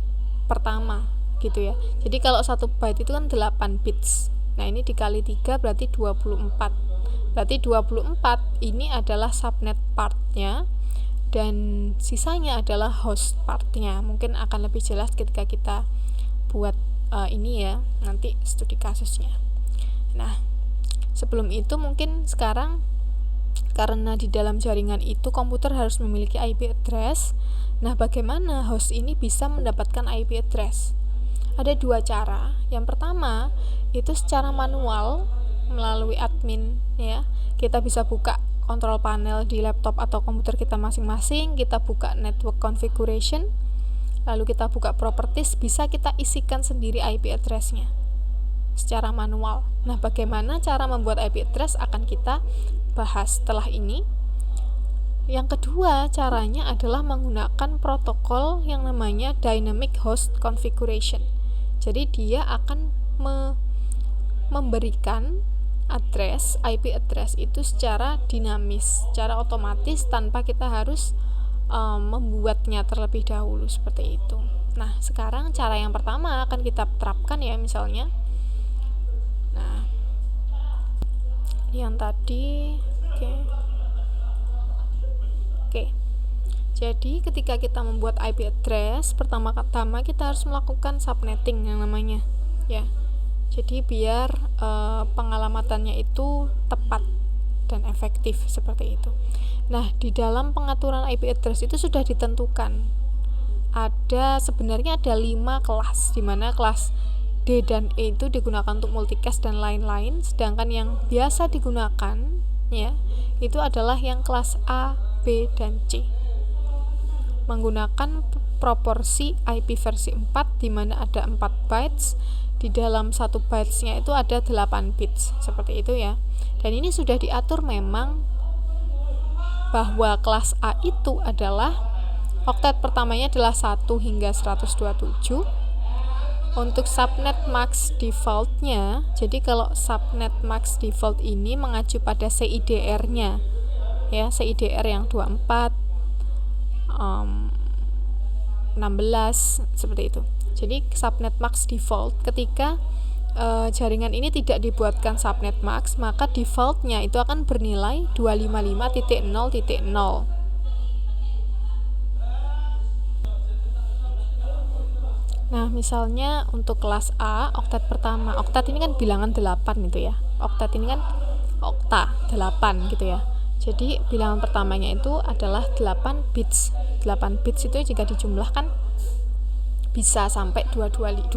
pertama gitu ya. Jadi kalau 1 byte itu kan 8 bits. Nah, ini dikali 3 berarti 24. Berarti 24 ini adalah subnet partnya dan sisanya adalah host partnya. Mungkin akan lebih jelas ketika kita buat ini ya, nanti studi kasusnya. Nah, sebelum itu mungkin sekarang karena di dalam jaringan itu komputer harus memiliki IP address. Nah, bagaimana host ini bisa mendapatkan IP address? Ada 2 cara. Yang pertama itu secara manual melalui admin ya. Kita bisa buka kontrol panel di laptop atau komputer kita masing-masing, kita buka network configuration, lalu kita buka properties, bisa kita isikan sendiri IP address-nya secara manual. Nah, bagaimana cara membuat IP address akan kita bahas setelah ini. Yang kedua, caranya adalah menggunakan protokol yang namanya dynamic host configuration. Jadi dia akan memberikan IP address itu secara dinamis, secara otomatis tanpa kita harus membuatnya terlebih dahulu, seperti itu. Nah, sekarang cara yang pertama akan kita terapkan ya, misalnya. Nah, yang tadi, oke. Jadi ketika kita membuat IP address, pertama-tama kita harus melakukan subnetting yang namanya, ya. Jadi biar pengalamatannya itu tepat dan efektif seperti itu. Nah, di dalam pengaturan IP address itu sudah ditentukan. Sebenarnya ada 5 kelas, di mana kelas D dan E itu digunakan untuk multicast dan lain-lain, sedangkan yang biasa digunakan ya, itu adalah yang kelas A, B, dan C. Menggunakan proporsi IP versi 4 di mana ada 4 bytes, di dalam 1 bytes-nya itu ada 8 bits, seperti itu ya. Dan ini sudah diatur memang bahwa kelas A itu adalah oktet pertamanya adalah 1 hingga 127. Untuk subnet max default-nya, jadi kalau subnet max default ini mengacu pada CIDR-nya, ya, CIDR yang 24, 16, seperti itu. Jadi subnet max default, ketika jaringan ini tidak dibuatkan subnet max, maka default-nya itu akan bernilai 255.0.0. Nah, misalnya untuk kelas A, oktet pertama. Oktet ini kan bilangan 8 gitu ya. Oktet ini kan okta 8 gitu ya. Jadi bilangan pertamanya itu adalah 8 bits. 8 bits itu jika dijumlahkan bisa sampai 255.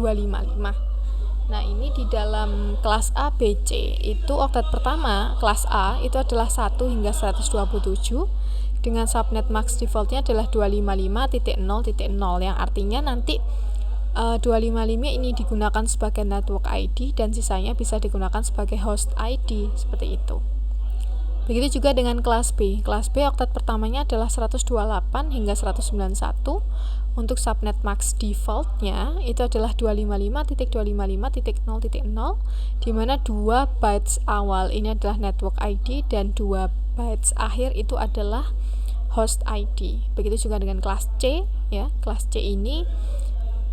Nah, ini di dalam kelas A, B, C itu oktet pertama kelas A itu adalah 1 hingga 127 dengan subnet max defaultnya adalah 255.0.0, yang artinya nanti 255 ini digunakan sebagai network ID dan sisanya bisa digunakan sebagai host ID, seperti itu. Begitu juga dengan kelas B. Kelas B oktet pertamanya adalah 128 hingga 191. Untuk subnet max defaultnya itu adalah 255.255.0.0, di mana 2 bytes awal ini adalah network ID dan 2 bytes akhir itu adalah host ID. Begitu juga dengan kelas C ya. Kelas C ini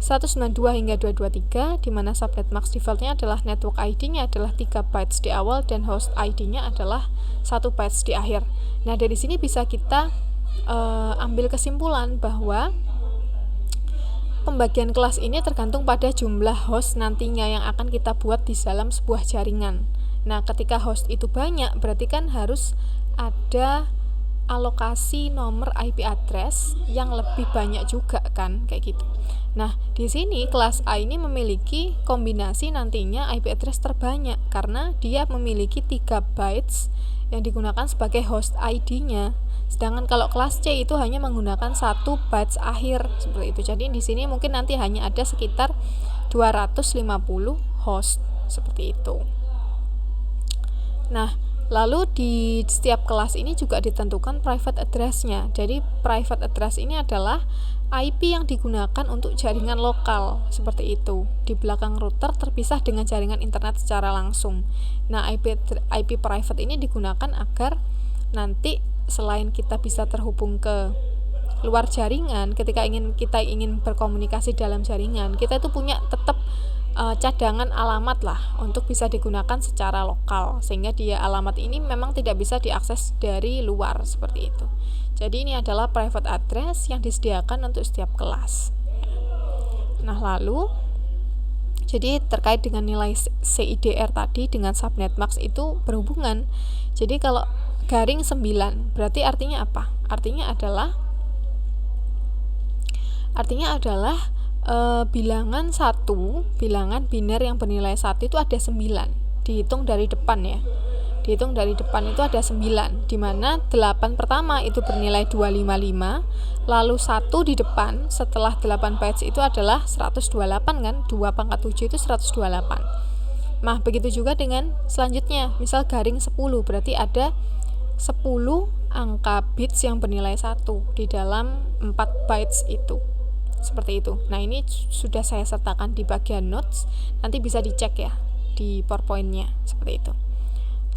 192 hingga 223, di mana subnet max defaultnya adalah network ID-nya adalah 3 bytes di awal dan host ID-nya adalah 1 bytes di akhir. Nah, dari sini bisa kita ambil kesimpulan bahwa pembagian kelas ini tergantung pada jumlah host nantinya yang akan kita buat di dalam sebuah jaringan. Nah, ketika host itu banyak, berarti kan harus ada alokasi nomor IP address yang lebih banyak juga kan, kayak gitu. Nah, di sini kelas A ini memiliki kombinasi nantinya IP address terbanyak karena dia memiliki 3 bytes yang digunakan sebagai host ID-nya. Sedangkan kalau kelas C itu hanya menggunakan 1 bytes akhir, seperti itu. Jadi di sini mungkin nanti hanya ada sekitar 250 host, seperti itu. Nah, lalu di setiap kelas ini juga ditentukan private address-nya. Jadi private address ini adalah IP yang digunakan untuk jaringan lokal, seperti itu. Di belakang router terpisah dengan jaringan internet secara langsung. Nah, IP private ini digunakan agar nanti selain kita bisa terhubung ke luar jaringan, ketika kita ingin berkomunikasi dalam jaringan, kita itu punya tetap cadangan alamat lah untuk bisa digunakan secara lokal, sehingga alamat ini memang tidak bisa diakses dari luar, seperti itu. Jadi ini adalah private address yang disediakan untuk setiap kelas. Nah, lalu jadi terkait dengan nilai CIDR tadi dengan subnet max itu berhubungan. Jadi kalau garing 9 berarti artinya apa? Artinya adalah bilangan 1, bilangan biner yang bernilai 1 itu ada 9, dihitung dari depan ya. Dihitung dari depan itu ada 9, di mana 8 pertama itu bernilai 255, lalu 1 di depan setelah 8 bytes itu adalah 128 kan, 2 pangkat 7 itu 128. Nah, begitu juga dengan selanjutnya, misal garing 10 berarti ada 10 angka bits yang bernilai 1 di dalam 4 bytes itu. Seperti itu. Nah, ini sudah saya sertakan di bagian notes, nanti bisa dicek ya di PowerPoint-nya, seperti itu.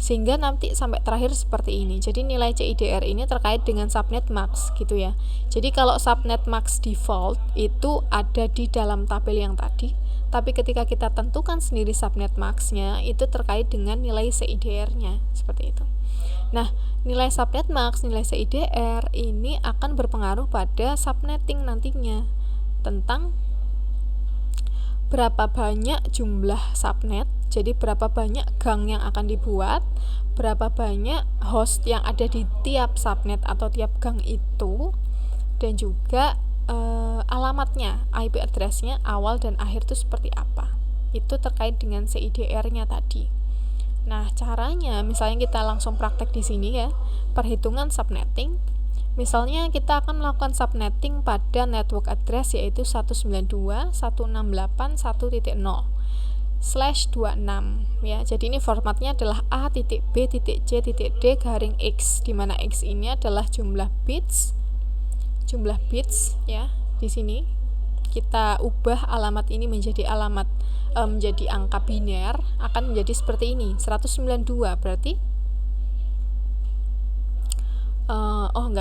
Sehingga nanti sampai terakhir seperti ini. Jadi nilai CIDR ini terkait dengan subnet max gitu ya. Jadi kalau subnet max default itu ada di dalam tabel yang tadi, Tapi ketika kita tentukan sendiri subnet max-nya, itu terkait dengan nilai CIDR-nya, seperti itu. Nah, nilai subnet max, nilai CIDR ini akan berpengaruh pada subnetting nantinya, tentang berapa banyak jumlah subnet, jadi berapa banyak gang yang akan dibuat, berapa banyak host yang ada di tiap subnet atau tiap gang itu, dan juga alamatnya, IP address-nya awal dan akhir itu seperti apa. Itu terkait dengan CIDR-nya tadi. Nah, caranya misalnya kita langsung praktek di sini ya, perhitungan subnetting. Misalnya kita akan melakukan subnetting pada network address yaitu 192.168.1.0/26 ya. Jadi ini formatnya adalah A.B.C.D garing X, di mana X ini adalah jumlah bits ya. Di sini kita ubah alamat ini menjadi menjadi angka biner, akan menjadi seperti ini, 192. Berarti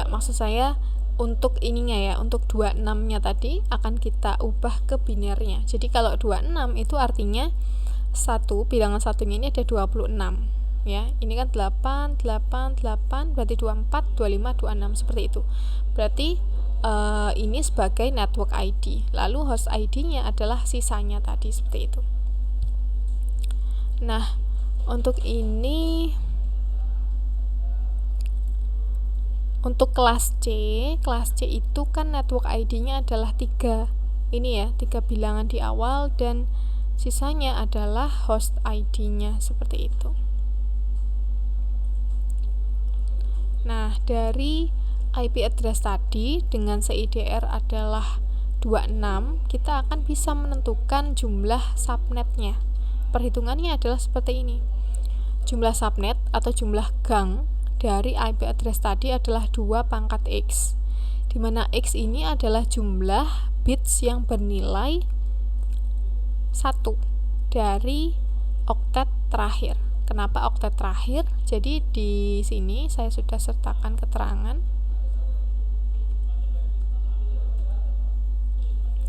maksud saya untuk ininya ya, untuk 26-nya tadi akan kita ubah ke binernya. Jadi kalau 26 itu artinya bilangan satunya ini ada 26 ya. Ini kan 8 berarti 24, 25, 26 seperti itu. Berarti ini sebagai network ID. Lalu host ID-nya adalah sisanya tadi, seperti itu. Nah, untuk ini, untuk kelas C itu kan network ID-nya adalah 3. Ini ya, 3 bilangan di awal dan sisanya adalah host ID-nya, seperti itu. Nah, dari IP address tadi dengan CIDR adalah 26, kita akan bisa menentukan jumlah subnetnya. Perhitungannya adalah seperti ini. Jumlah subnet atau jumlah gang dari IP address tadi adalah 2 pangkat X, di mana X ini adalah jumlah bits yang bernilai 1 dari oktet terakhir. Kenapa oktet terakhir? Jadi di sini saya sudah sertakan keterangan.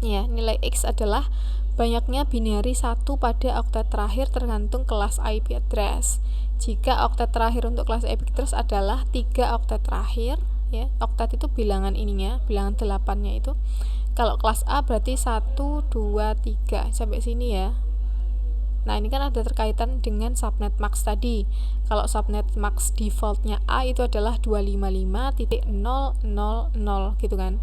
Ya, nilai X adalah banyaknya binary 1 pada oktet terakhir tergantung kelas IP address. Jika oktet terakhir untuk kelas IP address adalah 3 oktet terakhir, ya. Oktet itu bilangan ininya, bilangan 8-nya itu. Kalau kelas A berarti 1, 2, 3 sampai sini ya. Nah, ini kan ada terkaitan dengan subnet max tadi. Kalau subnet max defaultnya A itu adalah 255.000 gitu kan.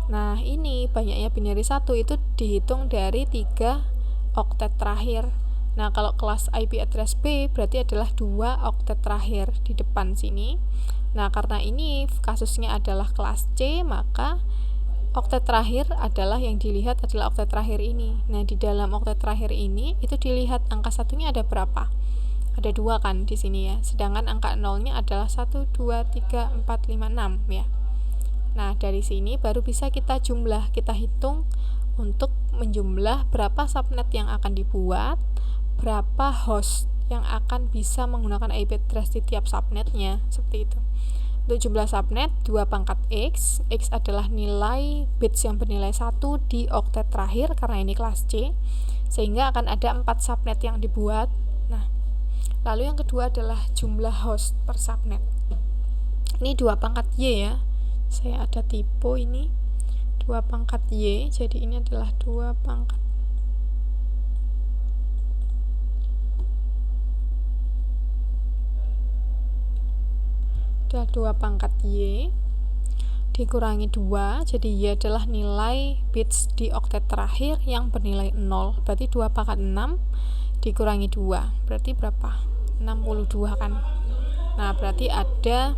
Nah, ini banyaknya binary 1 itu dihitung dari 3 oktet terakhir. Nah, kalau kelas IP address B berarti adalah 2 oktet terakhir di depan sini. Nah, karena ini kasusnya adalah kelas C, maka oktet terakhir adalah yang dilihat adalah oktet terakhir ini. Nah, di dalam oktet terakhir ini itu dilihat angka satunya ada berapa. Ada 2 kan di sini ya. Sedangkan angka 0-nya adalah 1, 2, 3, 4, 5, 6 ya. Nah, dari sini baru bisa kita jumlah, kita hitung untuk menjumlah berapa subnet yang akan dibuat, berapa host yang akan bisa menggunakan IP address di tiap subnetnya, seperti itu. Untuk jumlah subnet 2 pangkat X adalah nilai bits yang bernilai 1 di oktet terakhir karena ini kelas C, sehingga akan ada 4 subnet yang dibuat. Nah, lalu yang kedua adalah jumlah host per subnet. Ini 2 pangkat Y ya. Saya ada typo ini 2 pangkat Y, jadi ini adalah 2 pangkat Y dikurangi 2, jadi Y adalah nilai bits di oktet terakhir yang bernilai 0, berarti 2 pangkat 6 dikurangi 2, berarti berapa? 62 kan. Nah, berarti ada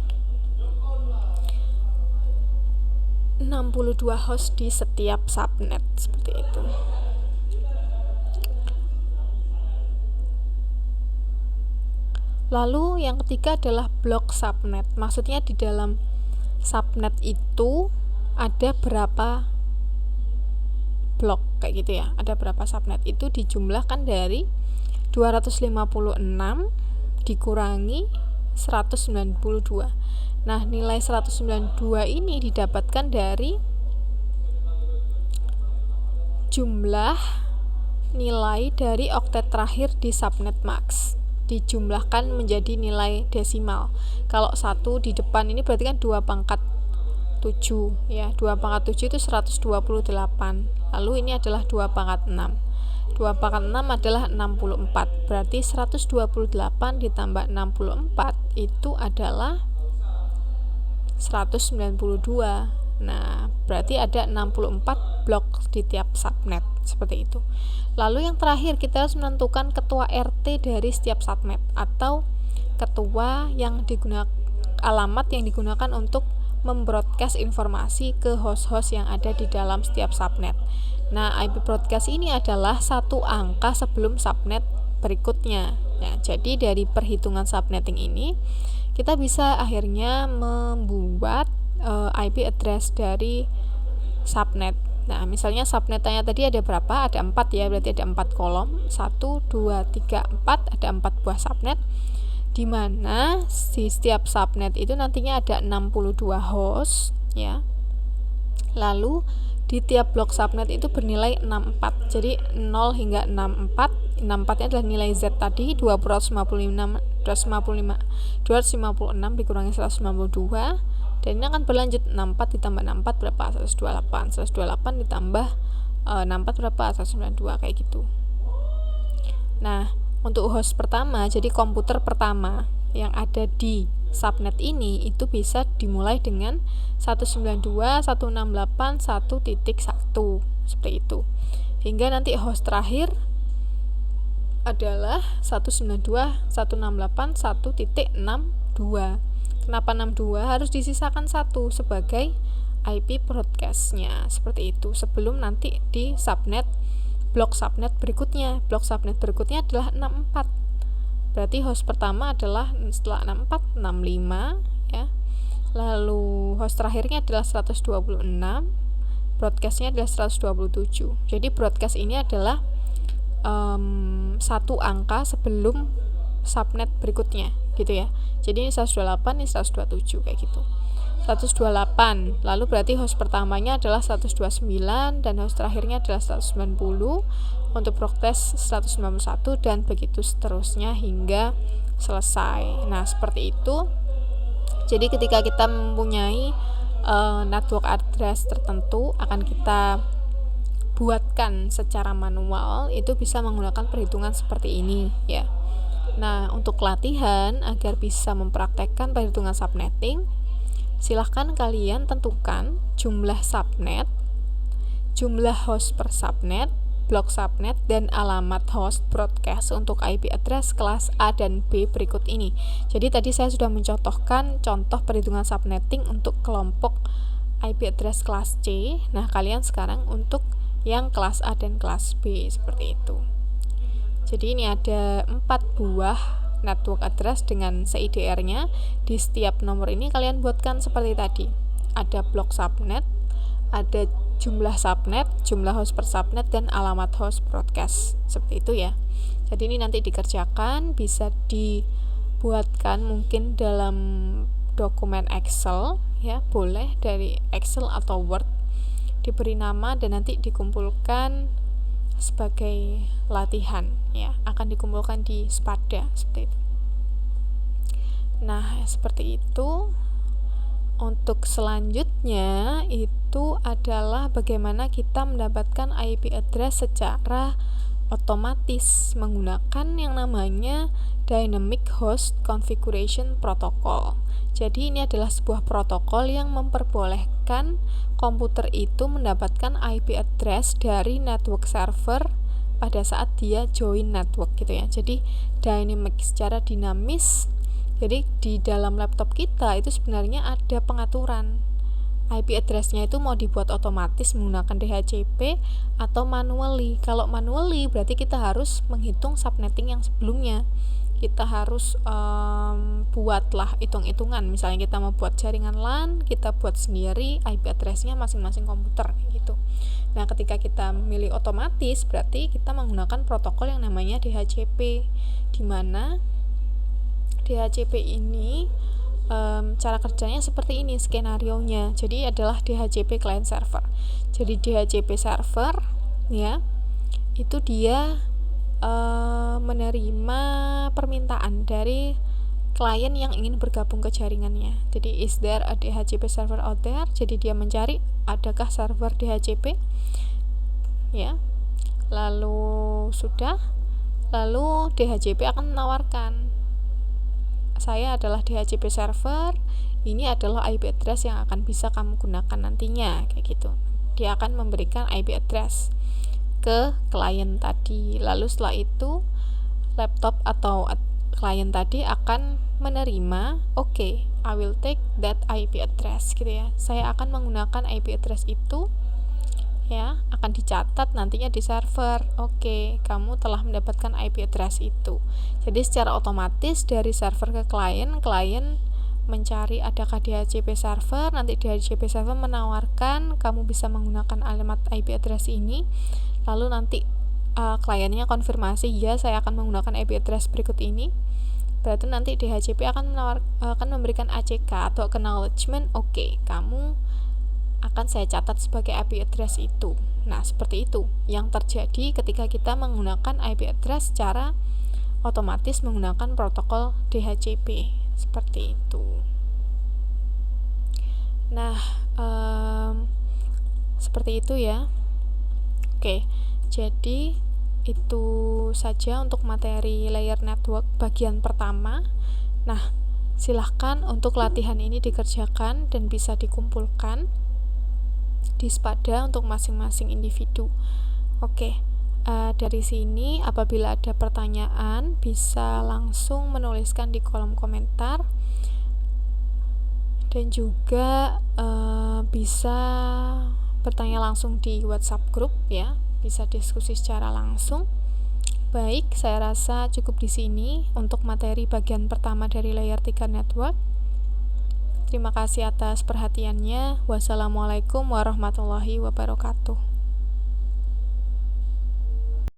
62 host di setiap subnet, seperti itu. Lalu yang ketiga adalah blok subnet. Maksudnya di dalam subnet itu ada berapa blok kayak gitu ya. Ada berapa subnet itu dijumlahkan dari 256 dikurangi 192. Nah, nilai 192 ini didapatkan dari jumlah nilai dari oktet terakhir di subnet max dijumlahkan menjadi nilai desimal. Kalau 1 di depan ini berarti kan 2 pangkat 7 ya. 2 pangkat 7 itu 128. Lalu ini adalah 2 pangkat 6. 2 pangkat 6 adalah 64. Berarti 128 ditambah 64 itu adalah 192. Nah, berarti ada 64 blok di tiap subnet, seperti itu. Lalu yang terakhir, kita harus menentukan ketua RT dari setiap subnet atau ketua yang digunakan, alamat yang digunakan untuk membroadcast informasi ke host-host yang ada di dalam setiap subnet. Nah, IP broadcast ini adalah satu angka sebelum subnet berikutnya. Nah, jadi dari perhitungan subnetting ini, kita bisa akhirnya membuat IP address dari subnet. Nah, misalnya subnetannya tadi ada berapa? Ada 4 ya, berarti ada 4 kolom. 1, 2, 3, 4, ada 4 buah subnet. Di mana di setiap subnet itu nantinya ada 62 host ya. Lalu di tiap blok subnet itu bernilai 64. Jadi 0 hingga 64. 64 adalah nilai Z tadi, 256 dikurangi 192. Dan ini akan berlanjut, 64 ditambah 64 berapa? 128. 128 ditambah 64 berapa? 192, kayak gitu. Nah, untuk host pertama, jadi komputer pertama yang ada di subnet ini itu bisa dimulai dengan 192.168.1.1 seperti itu. Hingga nanti host terakhir adalah 192.168.1.62. Kenapa 62? Harus disisakan 1 sebagai IP broadcast-nya, seperti itu, sebelum nanti di subnet, blok subnet berikutnya. Blok subnet berikutnya adalah 64. Berarti host pertama adalah setelah 64, 65 ya. Lalu host terakhirnya adalah 126. Broadcast-nya adalah 127. Jadi broadcast ini adalah satu angka sebelum subnet berikutnya gitu ya. Jadi ini 128, ini 127 kayak gitu. 128. Lalu berarti host pertamanya adalah 129 dan host terakhirnya adalah 190. Untuk broadcast 191 dan begitu seterusnya hingga selesai. Nah, seperti itu. Jadi ketika kita mempunyai network address tertentu, akan kita buatkan secara manual, itu bisa menggunakan perhitungan seperti ini ya. Nah, untuk latihan agar bisa mempraktekkan perhitungan subnetting, silahkan kalian tentukan jumlah subnet, jumlah host per subnet, blok subnet, dan alamat host broadcast untuk IP address kelas A dan B berikut ini. Jadi tadi saya sudah mencontohkan contoh perhitungan subnetting untuk kelompok IP address kelas C. Nah, kalian sekarang untuk yang kelas A dan kelas B seperti itu. Jadi ini ada 4 buah network address dengan CIDR-nya. Di setiap nomor ini kalian buatkan seperti tadi. Ada blok subnet, ada jumlah subnet, jumlah host per subnet, dan alamat host broadcast. Seperti itu ya. Jadi ini nanti dikerjakan, bisa dibuatkan mungkin dalam dokumen Excel ya, boleh dari Excel atau Word, diberi nama dan nanti dikumpulkan sebagai latihan ya, akan dikumpulkan di Spada seperti itu. Nah, seperti itu. Untuk selanjutnya itu adalah bagaimana kita mendapatkan IP address secara otomatis menggunakan yang namanya Dynamic Host Configuration Protocol. Jadi ini adalah sebuah protokol yang memperbolehkan komputer itu mendapatkan IP address dari network server pada saat dia join network gitu ya. Jadi dynamic, secara dinamis. Jadi di dalam laptop kita itu sebenarnya ada pengaturan IP address-nya itu mau dibuat otomatis menggunakan DHCP atau manually. Kalau manually berarti kita harus menghitung subnetting yang sebelumnya. Kita harus buatlah hitung-hitungan. Misalnya kita mau buat jaringan LAN, kita buat sendiri IP address-nya masing-masing komputer gitu. Nah, ketika kita milih otomatis berarti kita menggunakan protokol yang namanya DHCP, di mana DHCP ini cara kerjanya seperti ini skenarionya. Jadi adalah DHCP client server. Jadi DHCP server ya, itu dia menerima permintaan dari klien yang ingin bergabung ke jaringannya. Jadi is there a DHCP server out there? Jadi dia mencari adakah server DHCP, ya. Lalu DHCP akan menawarkan, saya adalah DHCP server, ini adalah IP address yang akan bisa kamu gunakan nantinya, kayak gitu. Dia akan memberikan IP address ke klien tadi. Lalu setelah itu laptop atau klien tadi akan menerima, oke, I will take that IP address, gitu ya. Saya akan menggunakan IP address itu, ya, akan dicatat nantinya di server. Oke, kamu telah mendapatkan IP address itu. Jadi secara otomatis dari server ke klien mencari adakah DHCP server, nanti DHCP server menawarkan kamu bisa menggunakan alamat IP address ini, lalu nanti kliennya konfirmasi, ya saya akan menggunakan IP address berikut ini. Berarti nanti DHCP akan memberikan ACK atau acknowledgement, oke, kamu akan saya catat sebagai IP address itu. Nah, seperti itu yang terjadi ketika kita menggunakan IP address secara otomatis menggunakan protokol DHCP, seperti itu. Nah, seperti itu ya. Oke, jadi itu saja untuk materi layer network bagian pertama. Nah, silahkan untuk latihan ini dikerjakan dan bisa dikumpulkan di Spada untuk masing-masing individu. Oke, dari sini apabila ada pertanyaan bisa langsung menuliskan di kolom komentar, dan juga bisa bertanya langsung di WhatsApp group, ya, bisa diskusi secara langsung. Baik, saya rasa cukup di sini untuk materi bagian pertama dari layer 3 network. Terima kasih atas perhatiannya. Wassalamualaikum warahmatullahi wabarakatuh.